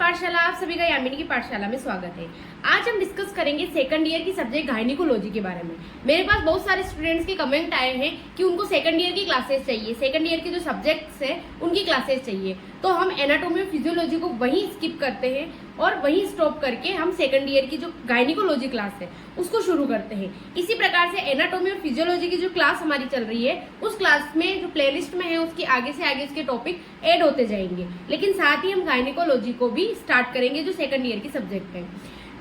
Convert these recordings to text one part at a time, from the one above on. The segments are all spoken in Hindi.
पाठशाला, आप सभी का यामिनी की पाठशाला में स्वागत है। आज हम डिस्कस करेंगे सेकंड ईयर की सब्जेक्ट गायनिकोलॉजी के बारे में। मेरे पास बहुत सारे स्टूडेंट्स के कमेंट आए हैं कि उनको सेकंड ईयर की क्लासेस चाहिए, सेकंड ईयर के जो सब्जेक्ट्स हैं उनकी क्लासेस चाहिए। तो हम एनाटॉमी और फिजियोलॉजी को वहीं स्किप करते हैं और वहीं स्टॉप करके हम सेकंड ईयर की जो गायनिकोलॉजी क्लास है उसको शुरू करते हैं। इसी प्रकार से एनाटॉमी और फिजियोलॉजी की जो क्लास हमारी चल रही है उस क्लास में जो प्लेलिस्ट में है उसकी आगे से आगे उसके टॉपिक ऐड होते जाएंगे, लेकिन साथ ही हम गायनिकोलॉजी को भी स्टार्ट करेंगे जो सेकंड ईयर की सब्जेक्ट है।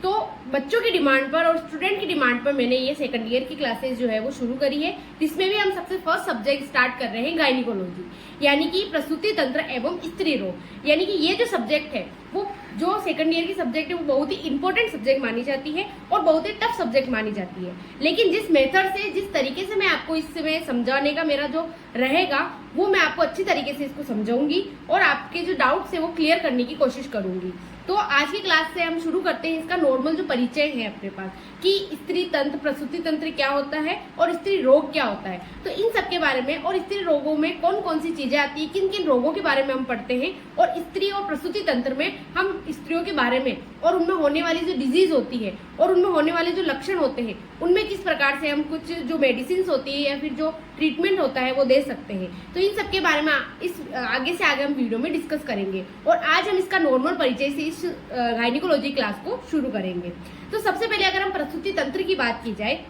तो बच्चों की डिमांड पर और स्टूडेंट की डिमांड पर मैंने ये सेकंड ईयर की क्लासेस जो है वो शुरू करी है, जिसमें भी हम सबसे फर्स्ट सब्जेक्ट स्टार्ट कर रहे हैं गायनिकोलॉजी, यानी कि प्रसूति तंत्र एवं स्त्री रोग। यानी कि ये जो सब्जेक्ट है वो जो सेकंड ईयर की सब्जेक्ट है वो बहुत ही इंपॉर्टेंट सब्जेक्ट मानी जाती है और बहुत ही टफ सब्जेक्ट मानी जाती है। लेकिन जिस मेथड से, जिस तरीके से मैं आपको इसमें समझाने का मेरा जो रहेगा वो मैं आपको अच्छी तरीके से इसको समझाऊंगी और आपके जो डाउट्स है वो क्लियर करने की कोशिश करूंगी। तो आज की क्लास से हम शुरू करते हैं इसका नॉर्मल जो परिचय है अपने पास कि स्त्री तंत्र, प्रसूति तंत्र क्या होता है और स्त्री रोग क्या होता है। तो इन सब के बारे में और स्त्री रोगों में कौन कौन सी चीजें आती है, किन किन रोगों के बारे में हम पढ़ते हैं और स्त्री और प्रसूति तंत्र में हम स्त्रियों के बारे में और उनमें होने वाली जो डिजीज होती है और उनमें होने वाले जो लक्षण होते हैं उनमें किस प्रकार से हम कुछ जो मेडिसिन होती है या फिर जो ट्रीटमेंट होता है वो दे सकते हैं। तो इन सब के बारे में इस आगे से आगे हम वीडियो में डिस्कस करेंगे और आज हम इसका नॉर्मल परिचय से इस गायनिकोलॉजी क्लास को शुरू करेंगे। तो सबसे पहले अगर हम प्रसूति तंत्र की बात की जाए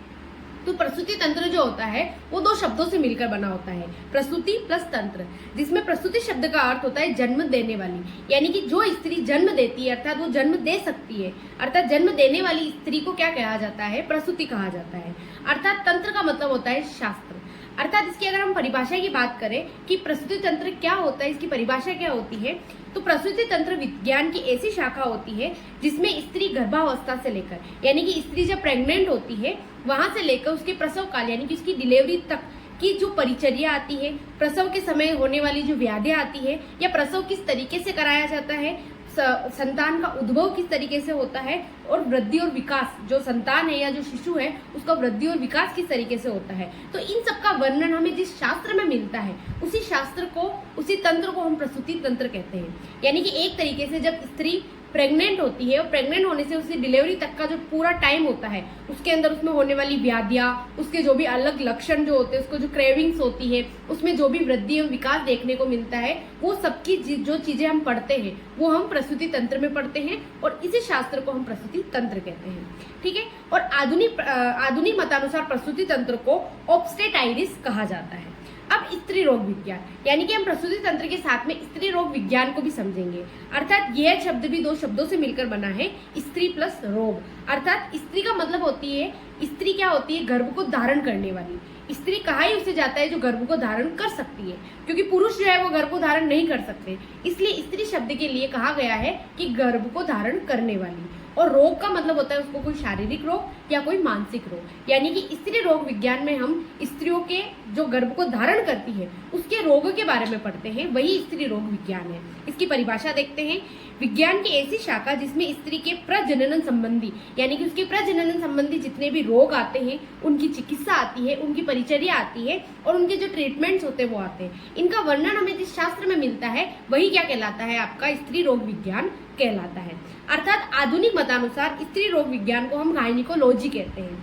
तो प्रसूति तंत्र जो होता है वो दो शब्दों से मिलकर बना होता है, प्रसूति प्लस तंत्र, जिसमें प्रसूति शब्द का अर्थ होता है जन्म देने वाली, यानी कि जो स्त्री जन्म देती है अर्थात वो जन्म दे सकती है, अर्थात जन्म देने वाली स्त्री को क्या कहा जाता है, प्रसूति कहा जाता है। अर्थात तंत्र का मतलब होता है शास्त्र। अर्थात इसकी अगर हम परिभाषा की बात करें कि प्रसूति तंत्र क्या होता है, इसकी परिभाषा क्या होती है, तो प्रसूति तंत्र विज्ञान की ऐसी शाखा होती है जिसमें स्त्री गर्भावस्था से लेकर, यानी कि स्त्री जब प्रेग्नेंट होती है वहां से लेकर उसके प्रसव काल यानी कि उसकी डिलीवरी तक की जो परिचर्या आती है, प्रसव के समय होने वाली जो व्याधियां आती है या प्रसव किस तरीके से कराया जाता है, संतान का उद्भव किस तरीके से होता है और वृद्धि और विकास, जो संतान है या जो शिशु है उसका वृद्धि और विकास किस तरीके से होता है, तो इन सब का वर्णन हमें जिस शास्त्र में मिलता है उसी शास्त्र को, उसी तंत्र को हम प्रसूति तंत्र कहते हैं। यानी कि एक तरीके से जब स्त्री प्रेग्नेंट होती है और प्रेग्नेंट होने से उसकी डिलीवरी तक का जो पूरा टाइम होता है उसके अंदर उसमें होने वाली व्याधियां, उसके जो भी अलग लक्षण जो होते हैं, उसको जो क्रेविंग्स होती है, उसमें जो भी वृद्धि और विकास देखने को मिलता है, वो सबकी जो चीजें हम पढ़ते हैं वो हम प्रसूति तंत्र में पढ़ते हैं और इसी शास्त्र को हम प्रसूति तंत्र कहते हैं। ठीक है। और आधुनिक मतानुसार प्रसूति तंत्र को ऑब्स्टेटाइटिस कहा जाता है। अब स्त्री रोग विज्ञान, यानी कि हम प्रसूति तंत्र के साथ में स्त्री रोग विज्ञान को भी समझेंगे। अर्थात यह शब्द भी दो शब्दों से मिलकर बना है, स्त्री प्लस रोग। अर्थात स्त्री का मतलब होती है, स्त्री क्या होती है, गर्भ को धारण करने वाली। स्त्री कहा ही उसे जाता है जो गर्भ को धारण कर सकती है, क्योंकि पुरुष जो है वो गर्भ को धारण नहीं कर सकते, इसलिए स्त्री शब्द के लिए कहा गया है कि गर्भ को धारण करने वाली। और रोग का मतलब होता है उसको कोई शारीरिक रोग या कोई मानसिक रोग, यानी कि स्त्री रोग विज्ञान में हम स्त्रियों के जो गर्भ को धारण करती है उसके रोग के बारे में पढ़ते हैं, वही स्त्री रोग विज्ञान है। इसकी परिभाषा देखते हैं, विज्ञान की ऐसी शाखा जिसमें स्त्री के प्रजनन संबंधी, यानी कि उसके प्रजनन संबंधी जितने भी रोग आते हैं उनकी चिकित्सा आती है, उनकी परिचर्या आती है और उनके जो ट्रीटमेंट्स होते हैं वो आते हैं। इनका वर्णन हमें जिस शास्त्र में मिलता है वही क्या कहलाता है, आपका स्त्री रोग विज्ञान कहलाता है। अर्थात आधुनिक मतानुसार स्त्री रोग विज्ञान को हम गायनिकोलॉजी कहते हैं।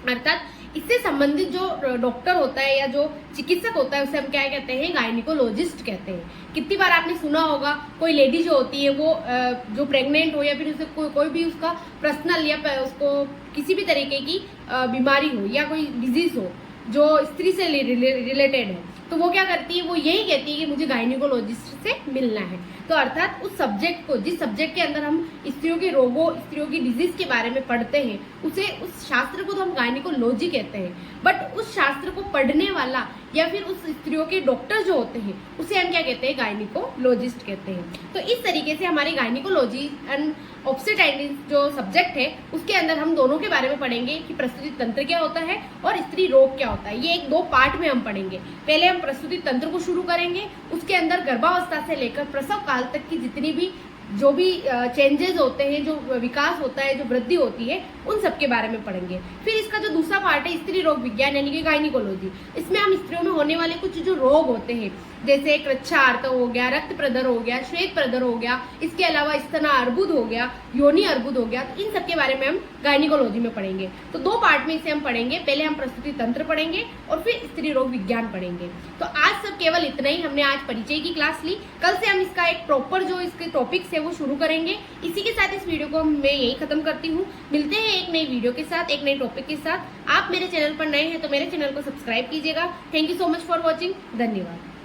अर्थात इससे संबंधित जो डॉक्टर होता है या जो चिकित्सक होता है उसे हम क्या कहते हैं, गायनिकोलॉजिस्ट कहते हैं। कितनी बार आपने सुना होगा कोई लेडी जो होती है वो जो प्रेग्नेंट हो या फिर उसे कोई भी उसका पर्सनल या उसको किसी भी तरीके की बीमारी हो या कोई डिजीज हो जो स्त्री से रिलेटेड है, तो वो क्या करती है, वो यही कहती है कि मुझे गायनिकोलॉजिस्ट से मिलना है। तो अर्थात उस सब्जेक्ट को, जिस सब्जेक्ट के अंदर हम स्त्रियों के रोगों, स्त्रियों की डिजीज के बारे में पढ़ते हैं उस शास्त्र को तो हम गायनिकोलॉजी कहते हैं, बट उस शास्त्र को पढ़ने वाला या फिर उस स्त्रियों के डॉक्टर जो होते हैं उसे हम क्या कहते हैं, गायनिकोलॉजिस्ट कहते हैं। तो इस तरीके से हमारी गायनिकोलॉजी एंड ऑब्स्टेटाइटिस जो सब्जेक्ट है उसके अंदर हम दोनों के बारे में पढ़ेंगे कि प्रसूति तंत्र क्या होता है और स्त्री रोग क्या होता है। ये एक दो पार्ट में हम पढ़ेंगे। पहले हम प्रसूति तंत्र को शुरू करेंगे, उसके अंदर गर्भावस्था से लेकर प्रसव काल तक की जितनी भी जो भी चेंजेस होते हैं, जो विकास होता है, जो वृद्धि होती है, उन सब के बारे में पढ़ेंगे। फिर इसका जो दूसरा पार्ट है स्त्री रोग विज्ञान यानी कि गायनिकोलॉजी, इसमें हम स्त्रियों स्त्रियों में होने वाले कुछ जो रोग होते हैं, जैसे कृच्छार्त हो गया, रक्त प्रदर हो गया, श्वेत प्रदर हो गया, इसके अलावा स्तन अर्बुद हो गया, योनि अर्बुद हो गया, तो इन सब के बारे में हम गायनिकोलॉजी में पढ़ेंगे। तो 2 पार्ट में इसे हम पढ़ेंगे। पहले हम प्रसूति तंत्र पढ़ेंगे और फिर स्त्री रोग विज्ञान पढ़ेंगे। तो आज सब केवल इतना ही। हमने आज परिचय की क्लास ली, कल से हम इसका एक प्रॉपर जो इसके टॉपिक्स है वो शुरू करेंगे। इसी के साथ इस वीडियो को मैं यही खत्म करती हूँ। मिलते हैं एक नई वीडियो के साथ, एक नए टॉपिक के साथ। आप मेरे चैनल पर नए हैं तो मेरे चैनल को सब्सक्राइब कीजिएगा। Thank you so much for watching. धन्यवाद।